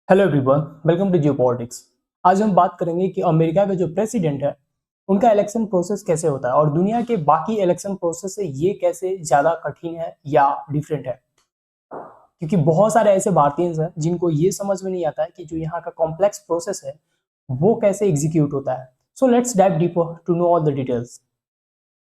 Hello everyone, welcome to geopolitics. आज हम बात करेंगे कि अमेरिका का जो प्रेसिडेंट है उनका इलेक्शन प्रोसेस कैसे होता है और दुनिया के बाकी इलेक्शन प्रोसेस से ये कैसे ज़्यादा कठिन है या डिफरेंट है। क्योंकि बहुत सारे ऐसे भारतीय हैं जिनको ये समझ में नहीं आता है कि जो यहाँ का कॉम्प्लेक्स प्रोसेस है वो कैसे एग्जीक्यूट होता है। So let's dive deeper to know all the details.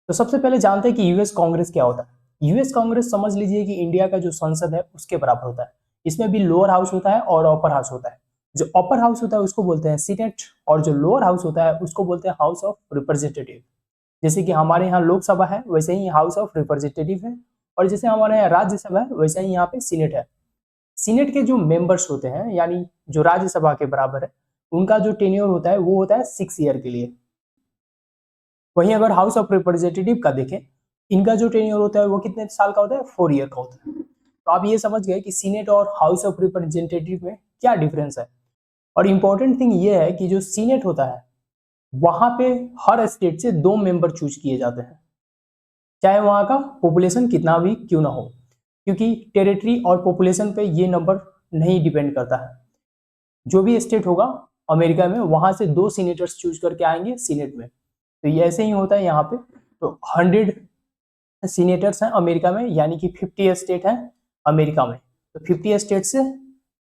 तो सबसे पहले जानते हैं कि यूएस कांग्रेस क्या होता है। यूएस कांग्रेस समझ लीजिए कि इंडिया का जो संसद है उसके बराबर होता है। इसमें भी लोअर हाउस होता है और अपर हाउस होता है। जो अपर हाउस होता है उसको बोलते हैं सीनेट और जो लोअर हाउस होता है उसको बोलते हैं हाउस ऑफ रिप्रेजेंटेटिव। जैसे कि हमारे यहाँ लोकसभा है वैसे ही हाउस ऑफ रिप्रेजेंटेटिव है, और जैसे हमारे यहाँ राज्यसभा है वैसे ही यहाँ पे सीनेट है। सीनेट के जो मेंबर्स होते हैं यानी जो राज्यसभा के बराबर है उनका जो टेन्योर होता है वो होता है 6 ईयर के लिए। वहीं अगर हाउस ऑफ रिप्रेजेंटेटिव का देखें, इनका जो टेन्योर होता है वो कितने साल का होता है, 4 ईयर का होता है। तो आप ये समझ गए कि सीनेट और हाउस ऑफ रिप्रेजेंटेटिव में क्या डिफरेंस है। और इंपॉर्टेंट थिंग ये है कि जो सीनेट होता है वहां पे हर स्टेट से 2 मेंबर चूज किए जाते हैं, चाहे वहां का पॉपुलेशन कितना भी क्यों ना हो, क्योंकि टेरिटरी और पॉपुलेशन पे ये नंबर नहीं डिपेंड करता है। जो भी स्टेट होगा अमेरिका में वहां से 2 सीनेटर्स चूज करके आएंगे सीनेट में। तो ये ऐसे ही होता है यहाँ पे। तो 100 सीनेटर्स हैं अमेरिका में, यानी कि 50 स्टेट हैं अमेरिका में। तो 50 स्टेट से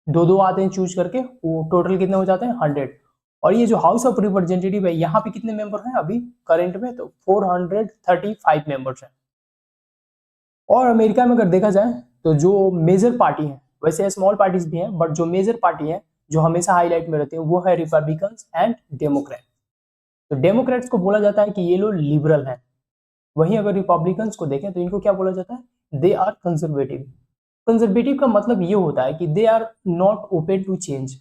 दो दो आते हैं चूज करके, वो टोटल कितने हो जाते हैं 100। और ये जो हाउस ऑफ रिप्रेजेंटेटिव है यहाँ पे कितने मेंबर हैं अभी करंट में, तो 435 मेंबर्स हैं। और अमेरिका में अगर देखा जाए तो जो मेजर पार्टी है, वैसे स्मॉल पार्टीज भी हैं बट जो मेजर पार्टी है जो हमेशा हाईलाइट में रहती है वो है रिपब्लिकन एंड डेमोक्रेट। तो डेमोक्रेट्स को बोला जाता है कि ये लोग लिबरल हैं। वहीं अगर रिपब्लिकन्स को देखें तो इनको क्या बोला जाता है, दे आर कंजर्वेटिव। कंजर्वेटिव का मतलब ये होता है कि they are not open to change.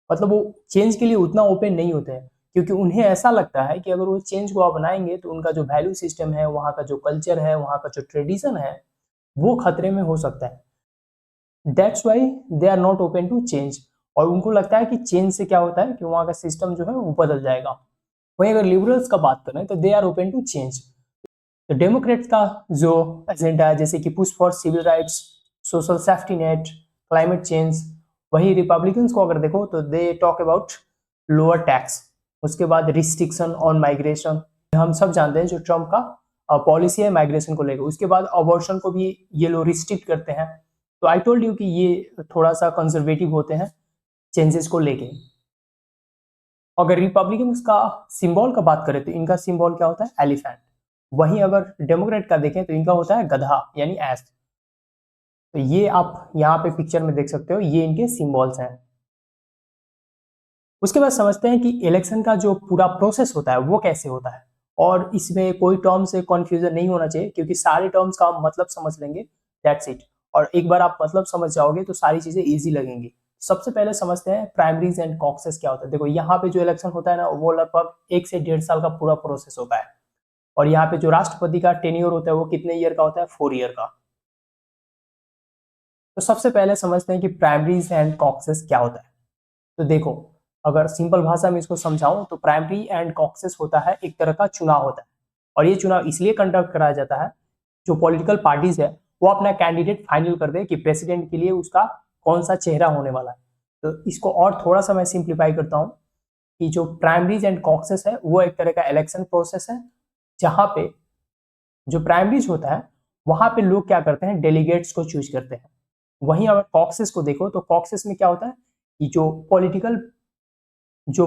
मतलब वो चेंज के लिए उतना ओपन नहीं होते हैं, क्योंकि उन्हें ऐसा लगता है कि अगर वो चेंज को अपनाएंगे तो उनका जो वैल्यू सिस्टम है, वहाँ का जो कल्चर है, वहाँ का जो ट्रेडिशन है वो खतरे में हो सकता है। That's why they are not open to change. और उनको लगता है कि चेंज से क्या होता है कि वहाँ का सिस्टम जो है वो बदल जाएगा। वहीं अगर लिबरल्स का बात करें तो they are open to change. तो डेमोक्रेट्स का जो एजेंडा है जैसे कि push for civil rights, social safety net, climate change. वही रिपब्लिकन्स को अगर देखो तो they talk about lower tax, उसके बाद रिस्ट्रिक्शन ऑन माइग्रेशन। हम सब जानते हैं जो ट्रम्प का पॉलिसी है माइग्रेशन को लेकर। उसके बाद अबॉर्शन को भी ये लोग रिस्ट्रिक्ट करते हैं। तो आई टोल्ड यू कि ये थोड़ा सा कंजर्वेटिव होते हैं चेंजेस को लेके। अगर रिपब्लिकन्स का सिंबल का बात करें तो इनका सिंबल क्या होता है, एलिफेंट। वहीं अगर डेमोक्रेट का देखें तो इनका होता है गधा यानी एस। तो ये आप यहाँ पे पिक्चर में देख सकते हो, ये इनके सिंबल्स हैं। उसके बाद समझते हैं कि इलेक्शन का जो पूरा प्रोसेस होता है वो कैसे होता है। और इसमें कोई टर्म से कंफ्यूजन नहीं होना चाहिए, क्योंकि सारे टर्म्स का आप मतलब समझ लेंगे, दैट्स इट। और एक बार आप मतलब समझ जाओगे तो सारी चीजें इजी लगेंगी। सबसे पहले समझते हैं प्राइमरीज एंड कॉक्सेस क्या होता है। देखो यहाँ पे जो इलेक्शन होता है ना वो लगभग 1 से 1.5 साल का पूरा प्रोसेस होता है। और यहाँ पे जो राष्ट्रपति का टेन्योर होता है वो कितने ईयर का होता है, 4 ईयर का। तो सबसे पहले समझते हैं कि प्राइमरीज एंड कॉक्सेस क्या होता है। तो देखो, अगर सिंपल भाषा में इसको समझाऊं तो प्राइमरी एंड कॉक्सेस होता है एक तरह का चुनाव होता है। और ये चुनाव इसलिए कंडक्ट कराया जाता है, जो पॉलिटिकल पार्टीज है वो अपना कैंडिडेट फाइनल कर दे कि प्रेसिडेंट के लिए उसका कौन सा चेहरा होने वाला है। तो इसको और थोड़ा सा मैं सिंप्लीफाई करता हूँ कि जो प्राइमरीज एंड कॉक्सेस है वो एक तरह का इलेक्शन प्रोसेस है, जहां पे जो प्राइमरीज होता है वहां पे लोग क्या करते हैं, डेलीगेट्स को चूज करते हैं। वहीं अगर कॉक्सेस को देखो तो कॉक्सेस में क्या होता है कि जो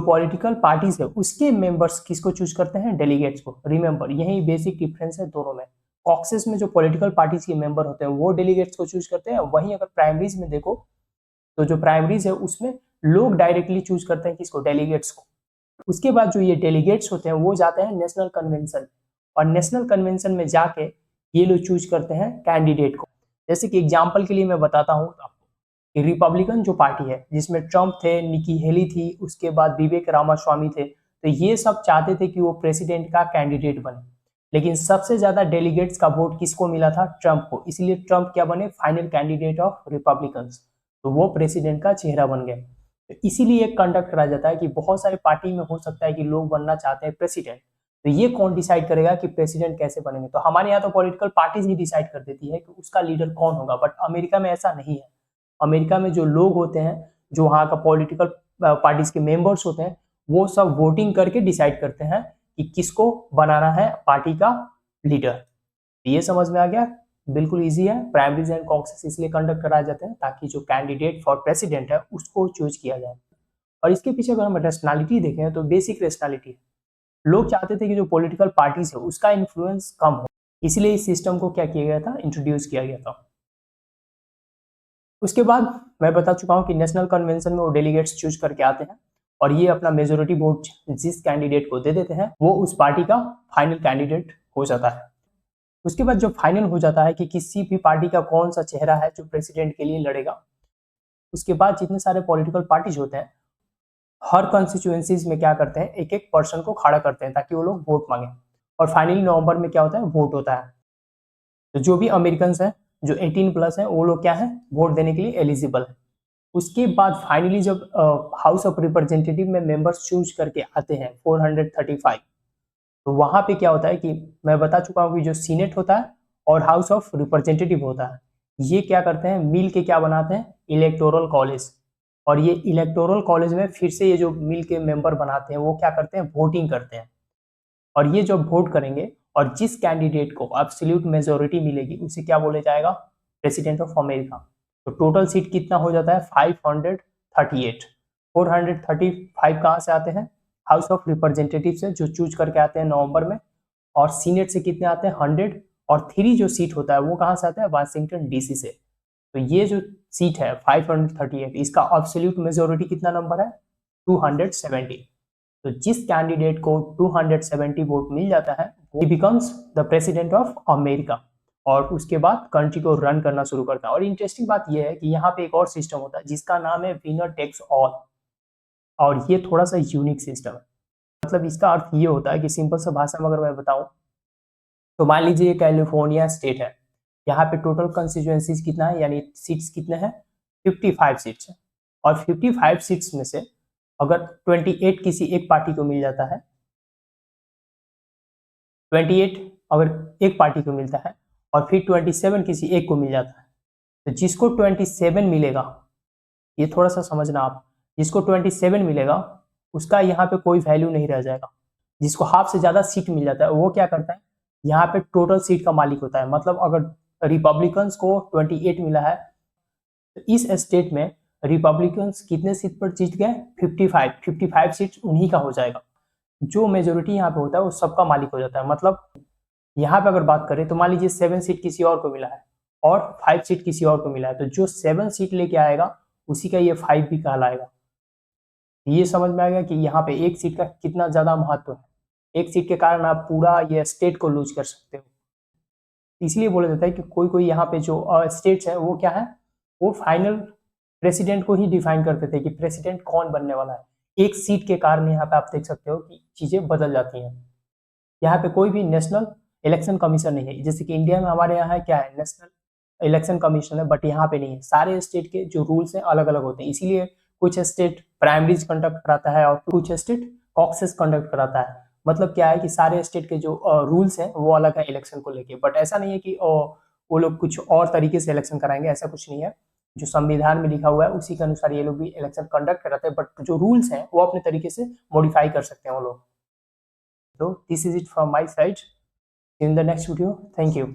पॉलिटिकल पार्टीज है उसके मेंबर्स किसको चूज करते हैं, डेलीगेट्स को। रिमेंबर यही बेसिक डिफरेंस है दोनों में। कॉक्सेस में जो पॉलिटिकल पार्टीज के मेंबर होते हैं वो डेलीगेट्स को चूज करते हैं। वहीं अगर प्राइमरीज में देखो तो जो प्राइमरीज है उसमें लोग डायरेक्टली चूज करते हैं किसको, डेलीगेट्स को। उसके बाद जो ये डेलीगेट्स होते हैं वो जाते हैं नेशनल कन्वेंशन, और नेशनल कन्वेंशन में जाके ये लोग चूज करते हैं कैंडिडेट को। जैसे कि एग्जाम्पल के लिए मैं बताता हूँ आपको कि रिपब्लिकन जो पार्टी है जिसमें ट्रम्प थे, निकी हेली थी, उसके बाद विवेक रामास्वामी थे, तो ये सब चाहते थे कि वो प्रेसिडेंट का कैंडिडेट बने। लेकिन सबसे ज्यादा डेलीगेट्स का वोट किसको मिला था, ट्रम्प को। इसलिए ट्रम्प क्या बने, फाइनल कैंडिडेट ऑफ रिपब्लिकन्स। तो वो प्रेसिडेंट का चेहरा बन गए। तो इसीलिए कंडक्ट करा जाता है कि बहुत सारे पार्टी में हो सकता है कि लोग बनना चाहते हैं प्रेसिडेंट। तो ये कौन डिसाइड करेगा कि प्रेसिडेंट कैसे बनेंगे, तो हमारे यहाँ तो पॉलिटिकल पार्टीज ही डिसाइड कर देती है कि उसका लीडर कौन होगा। बट अमेरिका में ऐसा नहीं है। अमेरिका में जो लोग होते हैं जो वहाँ का पॉलिटिकल पार्टीज के मेंबर्स होते हैं वो सब वोटिंग करके डिसाइड करते हैं कि किसको बनाना है पार्टी का लीडर। ये समझ में आ गया? बिल्कुल इजी है। प्राइमरीज एंड कॉकसेस इसलिए कंडक्ट कराए जाते हैं ताकि जो कैंडिडेट फॉर प्रेसिडेंट है उसको चूज किया जाए। और इसके पीछे अगर हम रेशनैलिटी देखें तो बेसिक रेशनैलिटी है, लोग चाहते थे कि जो पॉलिटिकल पार्टीज है उसका इन्फ्लुएंस कम हो, इसलिए इस सिस्टम को क्या किया गया था, इंट्रोड्यूस किया गया था। उसके बाद मैं बता चुका हूँ कि नेशनल कन्वेंशन में वो डेलीगेट्स चूज करके आते हैं और ये अपना मेजोरिटी वोट जिस कैंडिडेट को दे देते हैं वो उस पार्टी का फाइनल कैंडिडेट हो जाता है। उसके बाद जो फाइनल हो जाता है कि किसी भी पार्टी का कौन सा चेहरा है जो प्रेसिडेंट के लिए लड़ेगा, उसके बाद जितने सारे पॉलिटिकल पार्टीज होते हैं हर कॉन्स्टिट्यूएंसीज में क्या करते हैं, एक एक पर्सन को खड़ा करते हैं ताकि वो लोग वोट मांगे। और फाइनली नवंबर में क्या होता है, वोट होता है। तो जो भी अमेरिकन हैं जो 18+ हैं वो लोग क्या है, वोट देने के लिए एलिजिबल है। उसके बाद फाइनली जब हाउस ऑफ रिप्रेजेंटेटिव में मेंबर्स चूज करके आते हैं 435, तो वहां पे क्या होता है कि मैं बता चुका हूँ कि जो सीनेट होता है और हाउस ऑफ रिप्रेजेंटेटिव होता है ये क्या करते हैं, मिल के क्या बनाते हैं, इलेक्टोरल कॉलेज। और ये इलेक्टोरल कॉलेज में फिर से ये जो मिल के मेंबर बनाते हैं वो क्या करते हैं, वोटिंग करते हैं। और ये जब वोट करेंगे और जिस कैंडिडेट को एब्सोल्यूट मेजोरिटी मिलेगी उसे क्या बोले जाएगा, प्रेसिडेंट ऑफ अमेरिका। तो टोटल सीट कितना हो जाता है, 538। 435 कहाँ से आते हैं, हाउस ऑफ रिप्रेजेंटेटिव से जो चूज करके आते हैं नवंबर में। और सीनेट से कितने आते हैं, 100। और 3 जो सीट होता है वो कहाँ से आता है, वाशिंगटन डीसी से। तो ये जो सीट है 538, इसका एब्सोल्यूट मेजोरिटी कितना नंबर है, 270। तो जिस कैंडिडेट को 270 वोट मिल जाता है वो becomes the president of America और उसके बाद कंट्री को रन करना शुरू करता है। और इंटरेस्टिंग बात यह है कि यहाँ पे एक और सिस्टम होता है जिसका नाम है विनर टेक्स ऑल। और ये थोड़ा सा यूनिक सिस्टम है। मतलब इसका अर्थ ये होता है कि सिंपल सा भाषा में अगर मैं बताऊं तो मान लीजिए कैलिफोर्निया स्टेट है, यहाँ पे टोटल कंस्टिट्यूएंसीज कितना है, यानी सीट्स कितने हैं, 55 सीट्स है। और 55 सीट्स में से अगर 28 किसी एक पार्टी को मिल जाता है, 28 अगर एक पार्टी को मिलता है और फिर 27 किसी एक को मिल जाता है, तो जिसको 27 मिलेगा, ये थोड़ा सा समझना आप, जिसको 27 मिलेगा उसका यहाँ पे कोई वैल्यू नहीं रह जाएगा। जिसको हाफ से ज्यादा सीट मिल जाता है वो क्या करता है, यहाँ पे टोटल सीट का मालिक होता है। मतलब अगर रिपब्लिकन्स को 28 मिला है तो इस स्टेट में रिपब्लिकन्स कितने सीट पर जीत गए, 55 सीट उन्हीं का हो जाएगा। जो मेजोरिटी यहाँ पे होता है वो सबका मालिक हो जाता है। मतलब यहाँ पे अगर बात करें तो मान लीजिए 7 सीट किसी और को मिला है और 5 सीट किसी और को मिला है, तो जो 7 सीट लेके आएगा उसी का ये 5 भी कहलाएगा। ये समझ में आएगा कि यहाँ पे एक सीट का कितना ज्यादा महत्व है। एक सीट के कारण आप पूरा ये स्टेट को लूज कर सकते हो। इसलिए बोला जाता है कि कोई कोई यहाँ पे जो स्टेट्स है वो क्या है, वो फाइनल प्रेसिडेंट को ही डिफाइन करते थे कि प्रेसिडेंट कौन बनने वाला है। एक सीट के कारण यहाँ पे आप देख सकते हो कि चीजें बदल जाती हैं। यहाँ पे कोई भी नेशनल इलेक्शन कमीशन नहीं है, जैसे कि इंडिया में हमारे यहाँ है क्या है, नेशनल इलेक्शन कमीशन है, बट यहाँ पे नहीं है। सारे स्टेट के जो रूल्स हैं अलग अलग होते हैं, इसीलिए कुछ स्टेट प्राइमरीज कंडक्ट कराता है और कुछ स्टेट कॉक्सेस कंडक्ट कराता है। मतलब क्या है कि सारे स्टेट के जो रूल्स हैं वो अलग है इलेक्शन को लेके, बट ऐसा नहीं है कि वो लोग कुछ और तरीके से इलेक्शन कराएंगे, ऐसा कुछ नहीं है। जो संविधान में लिखा हुआ है उसी के अनुसार ये लोग भी इलेक्शन कंडक्ट कराते हैं, बट जो रूल्स हैं वो अपने तरीके से मॉडिफाई कर सकते हैं वो लोग। So this is it from my side. In the next video, thank you.